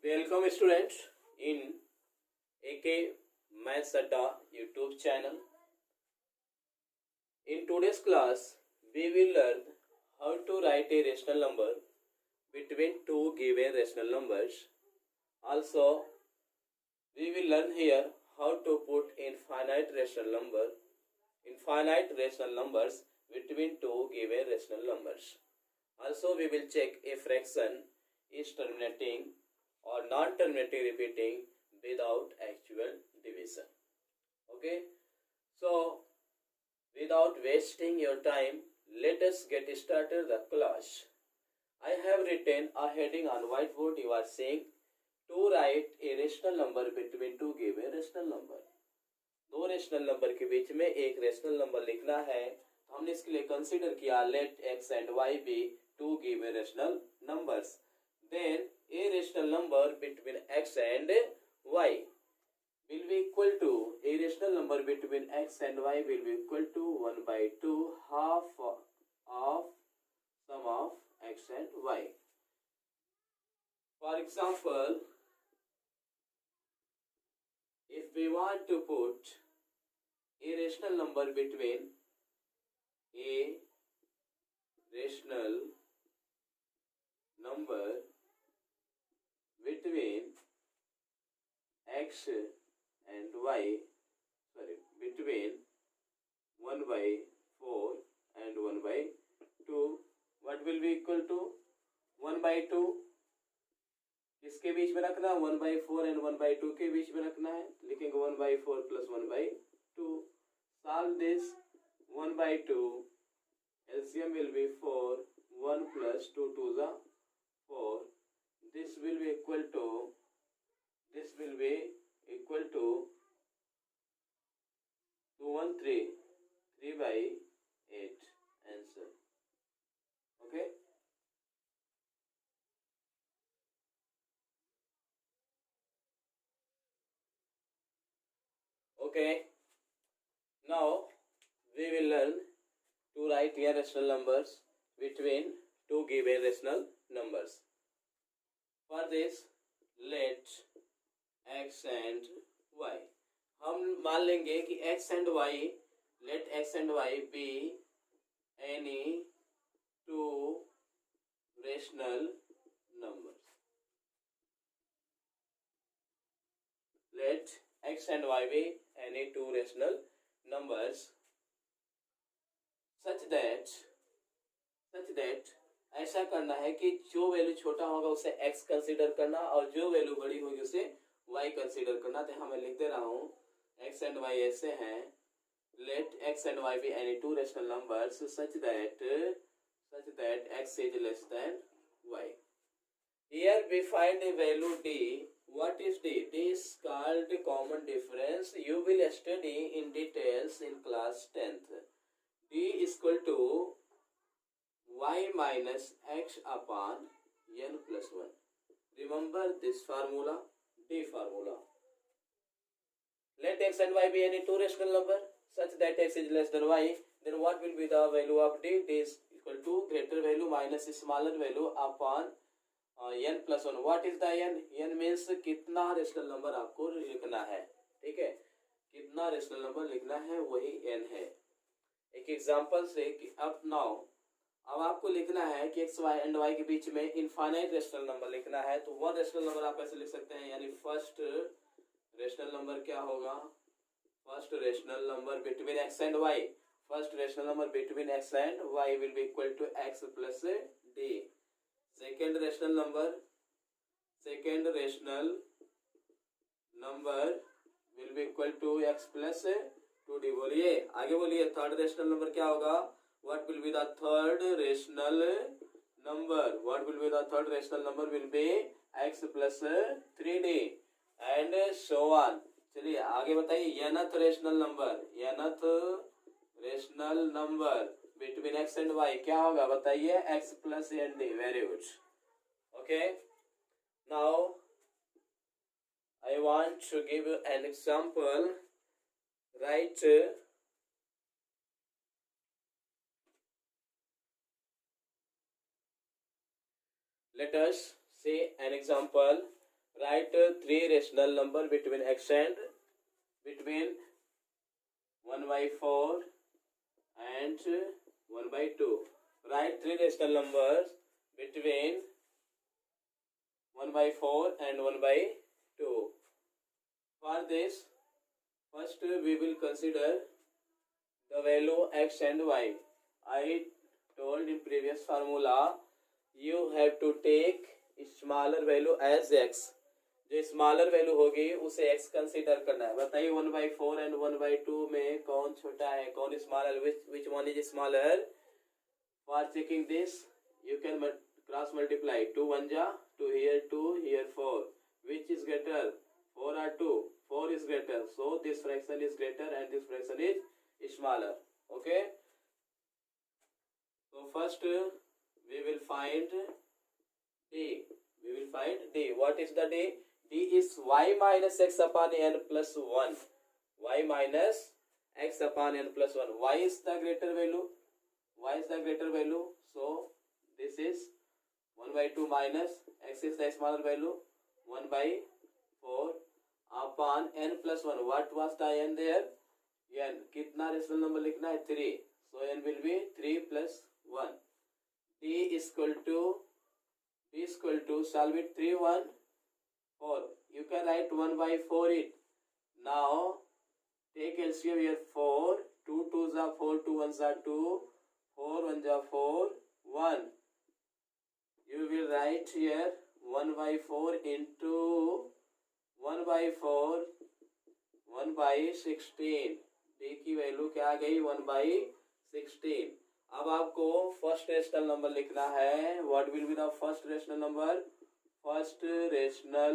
Welcome students in AK Maths Adda YouTube channel. In today's class, we will learn how to write a rational number between two given rational numbers. Also, we will learn here how to put infinite rational numbers between two given rational numbers. Also, we will check a fraction is terminating or non-terminating repeating without actual division. Okay, so without wasting your time, let us get started the class. I have written a heading on whiteboard. You are saying to write a rational number between two given rational number. दो rational number के बीच में एक rational number लिखना है, तो हमने इसके लिए कंसीडर किया let x and y be two given rational numbers. Then a rational number between x and y will be equal to a rational number between x and y will be equal to 1 by 2 half of sum of x and y. For example, if we want to put a rational number between a rational number between x and y, between 1 by 4 and 1 by 2, what will be equal to 1 by 2. इसके बीच में रखना 1 by 4 and 1 by 2 के बीच में रखना है. लिखेंगे 1 by 4 plus 1 by 2. Solve this. 1 by 2 LCM will be 4. 1 plus 2 2 is 4. This will be equal to 213 3 by 8 answer. Okay. Okay. Now we will learn to write irrational numbers between two given rational numbers. For this, let x and y. हम मान लेंगे कि x and y, let x and y be any two rational numbers. Let x and y be any two rational numbers such that ऐसा करना है कि जो value छोटा होगा उसे x कंसीडर करना और जो वैल्यू बड़ी होगी उसे y कंसीडर करना. तो मैं लिख दे रहा हूँ x and y ऐसे हैं. Let x and y be any two rational numbers such that x is less than y. Here we find a value d. What is d? D is called common difference. You will study in details in class 10th. D is equal to y minus x upon n plus 1. Remember this formula, D formula. Let x and y be any two rational number such that x is less than y. Then what will be the value of D? D is equal to greater value minus smaller value upon n plus 1. What is the n? n means कितना rational number आपको लिखना है. ठीक है, कितना rational number लिखना है वही n है. एक एग्जांपल से कि अब आपको लिखना है कि एक्स वाई एंड वाई के बीच में इनफाइनाइट रेशनल नंबर लिखना है. तो वन रेशनल नंबर आप ऐसे लिख सकते हैं, यानी फर्स्ट रेशनल नंबर क्या होगा? First rational number between x and y. First rational number between x and y will be equal to x plus d. Second rational number will be equal to x plus two d. बोलिए, आगे बोलिए. Third rational number क्या होगा? What will be the third rational number? What will be the third rational number? Will be x plus 3d and so on. चलिए आगे बताइए. nth rational number between x and y क्या होगा? बताइए. x plus nd. Very good. Okay. Now I want to give you an example. Write Let us say an example. Write three rational number between x and between 1 by 4 and 1 by 2. Write three rational numbers between 1 by 4 and 1 by 2. For this, first we will consider the value x and y. I told in previous formula you have to take smaller value as x. जो smaller value होगी उसे x consider करना है. बताइए 1/4 and 1/2 में कौन छोटा है, कौन smaller, which one is smaller? For checking this, you can cross multiply. 2 1 ja 2, here 2, here 4. Which is greater? 4 or 2? 4 is greater. So this fraction is greater and this fraction is smaller. Okay. So first we will find d. We will find d. What is the d? D is y minus x upon n plus 1. Y minus x upon n plus 1. Y is the greater value. Y is the greater value. So this is 1 by 2 minus x is the smaller value. 1 by 4 upon n plus 1. What was the n there? N. कितना rational number लिखना है? 3. So n will be 3 plus 1. D is equal to solve it. 3 1 4. You can write 1 by 4 it. Now take LCM here. 4 2 2s are 4, 2 1s are 2, 4 1s are 4, 1. You will write here 1 by 4 into 1 by 4 1 by 16. D की value क्या आ गई? 1 by 16. अब आपको first rational number लिखना है. What will be the first rational number? First rational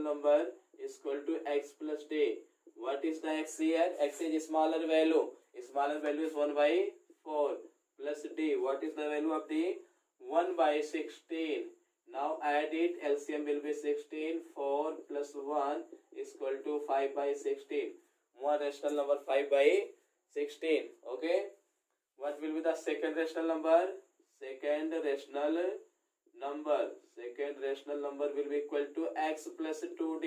number is equal to x plus d. What is the x here? X is smaller value. Smaller value is 1 by 4 plus d. What is the value of d? 1 by 16. Now add it. LCM will be 16. 4 plus 1 is equal to 5 by 16. One rational number 5 by 16. Okay. What will be the second rational number? Second rational number will be equal to x plus 2d.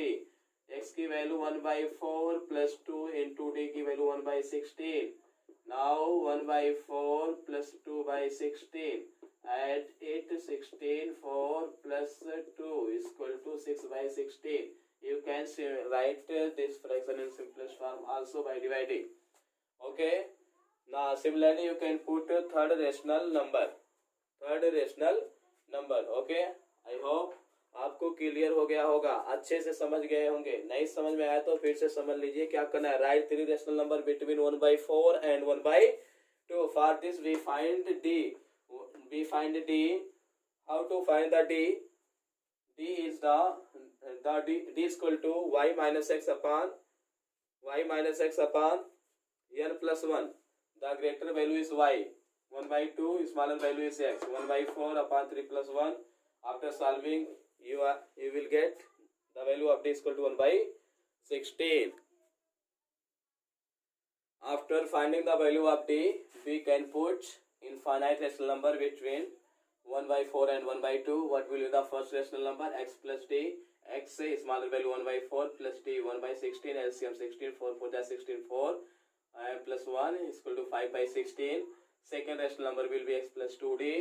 x की value 1 by 4 plus 2 into d की value 1 by 16. Now 1 by 4 plus 2 by 16. Add 8 16. 4 plus 2 is equal to 6 by 16. You can write this fraction in simplest form also by dividing. Okay. Now similarly you can put third rational number. Okay. I hope आपको clear हो गया होगा, अच्छे से समझ गए होंगे. नहीं समझ में आया तो फिर से समझ लीजिए क्या करना है. Right three rational number between 1 by 4 and 1 by 2. For this we find d. How to find the d? D is d is equal to y minus x upon n plus 1. The greater value is y. 1 by 2, smaller value is x. 1 by 4 upon 3 plus 1. After solving, you will get the value of d is equal to 1 by 16. After finding the value of d, we can put infinite rational number between 1 by 4 and 1 by 2. What will be the first rational number? X plus d. X is smaller value 1 by 4 plus d 1 by 16. LCM 16. 4 4 that 16 4. Plus 1 is equal to 5 by 16. Second rational number will be x plus 2d.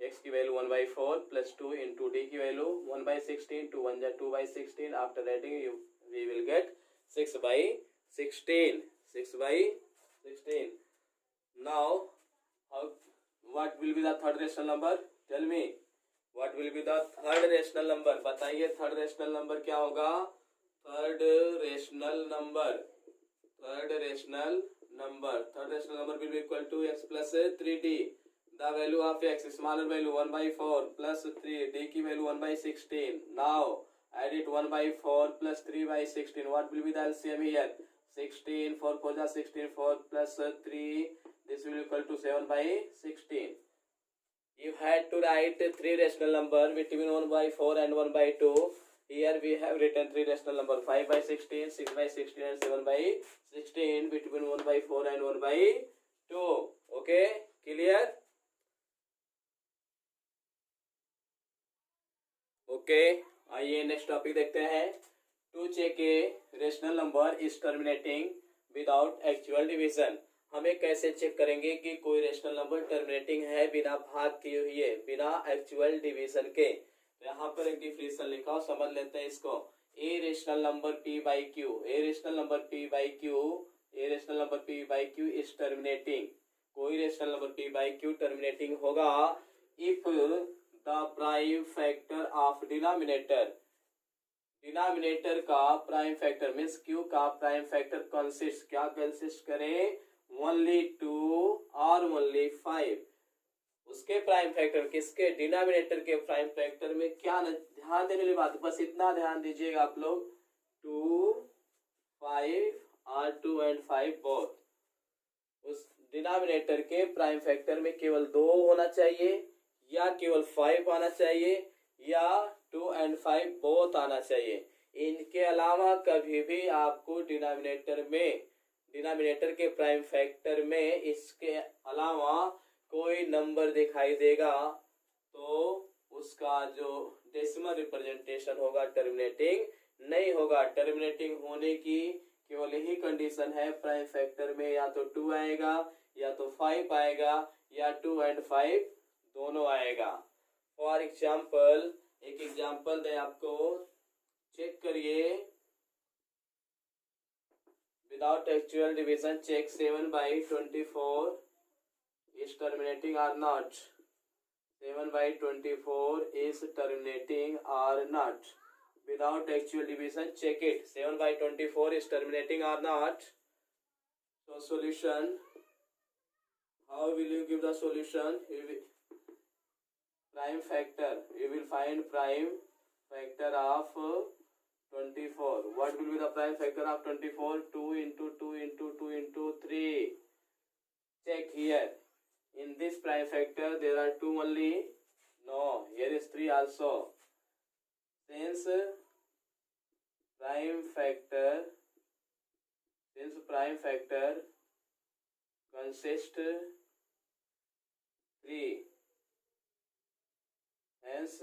X की value 1 by 4 plus 2 into d की value 1 by 16. 2 1 2 by 16. After adding we will get 6 by 16. 6 by 16. Now what will be the third rational number? Tell me. What will be the third rational number? बताइए third rational number क्या होगा? Third rational number will be equal to x plus 3d. The value of x, smaller value 1 by 4 plus 3, d की value 1 by 16. Now add it 1 by 4 plus 3 by 16. What will be the LCM here? 16. 4 4 is 16. 4 plus 3. This will be equal to 7 by 16. You had to write three rational number between 1 by 4 and 1 by 2. Here we have written three rational number 5 by 16, 6 by 16 and 7 by 16 between 1 by 4 and 1 by 2. Okay, clear? Okay, आइए next topic देखते हैं। To check a rational number is terminating without actual division. हमें कैसे check करेंगे कि कोई rational number terminating है बिना भाग किए हुए, बिना एक्चुअल डिवीजन के। तो यहाँ पर एक डिफिनेशन लिखा हो, समझ लेते हैं इसको। A rational number P by Q, a rational number P by Q, a rational number P by Q is terminating. कोई rational number P by Q terminating होगा if the prime factor of denominator, denominator का prime factor means Q का prime factor consist, क्या consist करे, only 2 और only 5। उसके prime factor, किसके, denominator के प्राइम फैक्टर में क्या ध्यान देने वाली बात, बस इतना ध्यान दीजिएगा आप लोग, 2, 5 और 2 and 5 बोथ। उस डिनोमिनेटर के प्राइम फैक्टर में केवल 2 होना चाहिए, या केवल 5 आना चाहिए, या 2 and 5 बोथ आना चाहिए। इनके अलावा कभी भी आपको डिनोमिनेटर में, डिनोमिनेटर के प्राइम फैक्टर में इसके अलावा कोई नंबर दिखाई देगा तो उसका जो डेसिमल रिप्रेजेंटेशन होगा टर्मिनेटिंग नहीं होगा। टर्मिनेटिंग होने की केवल यही कंडीशन है, प्राइम फैक्टर में या तो 2 आएगा, या तो 5 आएगा, या 2 and 5 दोनों आएगा। फॉर एग्जाम्पल, एक एग्जाम्पल दे आपको, चेक करिए। Without actual division check 7/24 is terminating or not. 7/24 is terminating or not. Without actual division check it. 7/24 is terminating or not. So solution, how will you give the solution? Prime factor, you will find prime factor of 24. What will be the prime factor of 24? 2 into 2 into 2 into 3. Check here. In this prime factor there are 2 only. No, here is 3 also. Since prime factor consists 3, hence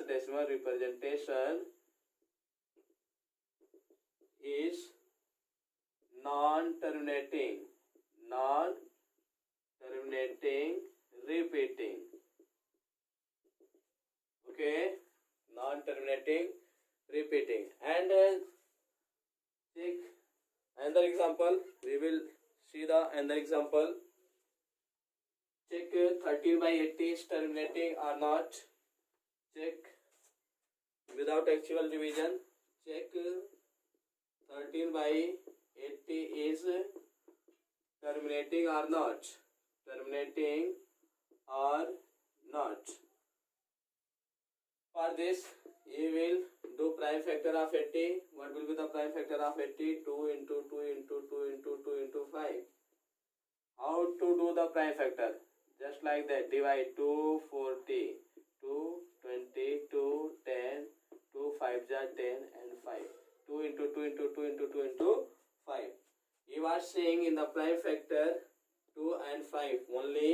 decimal representation is non-terminating repeating. Okay, non-terminating repeating. And take another example. We will see the another example. Check 13/80 is terminating or not. Check without actual division. Check 13/80 is terminating or not. Terminating or not. For this you will do prime factor of 80. What will be the prime factor of 80? 2 into 2 into 2 into 2 into 5. How to do the prime factor? Just like that. Divide 2 40, 2 20, 2 10, 2 5 jar 10 and 5. 2 into 2 into 2 into 2 into 5. You are seeing in the prime factor 2 and 5 only.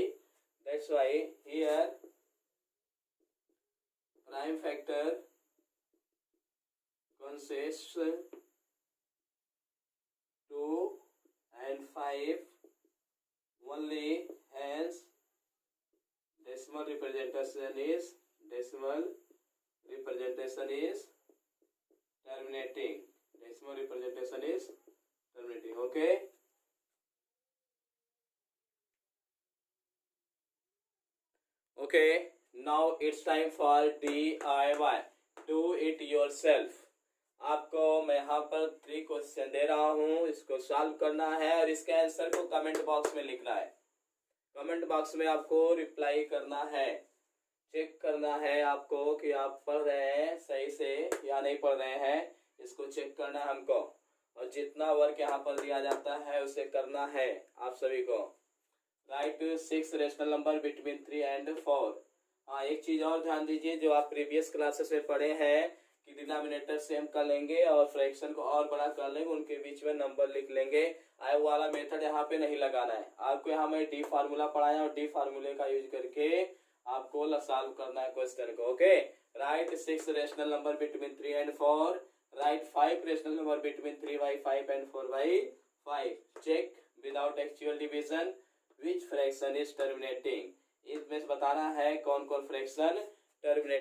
That's why here prime factor consists 2 and 5 only. Hence decimal representation is terminating. Decimal representation is terminating. Okay. Okay. Now it's time for DIY. Do it yourself. आपको मैं यहाँ पर 3 question दे रहा हूँ, इसको solve करना है और इसके आंसर को कमेंट बॉक्स में लिखना है। कमेंट बॉक्स में आपको रिप्लाई करना है। चेक करना है आपको कि आप पढ़ रहे हैं सही से या नहीं पढ़ रहे हैं, इसको चेक करना है हमको। और जितना वर्क यहाँ पर दिया जाता है उसे करना है आप सभी को। Right 6 rational number between 3 and 4। हाँ, एक चीज़ और ध्यान दीजिए, जो आप प्रीवियस क्लासेस में पढ़े हैं कि डिनोमिनेटर सेम कर लेंगे और फ्रैक्शन को और बड़ा कर लेंगे, उनके बीच में नंबर लिख लेंगे। आई वाला मेथड यहाँ पे नहीं लगाना है आपको। यहाँ मैं डी फार्मूला पढ़ाया और डी फार्मूले का यूज करके आपको सॉल्व करना है क्वेश्चन को। Okay, write 6 rational number between 3 and 4, write 5 rational number between 3/5 and 4/5, check without actual division which fraction is terminating. इसमें बताना है कौन कौन फ्रैक्शन टर्मिनेट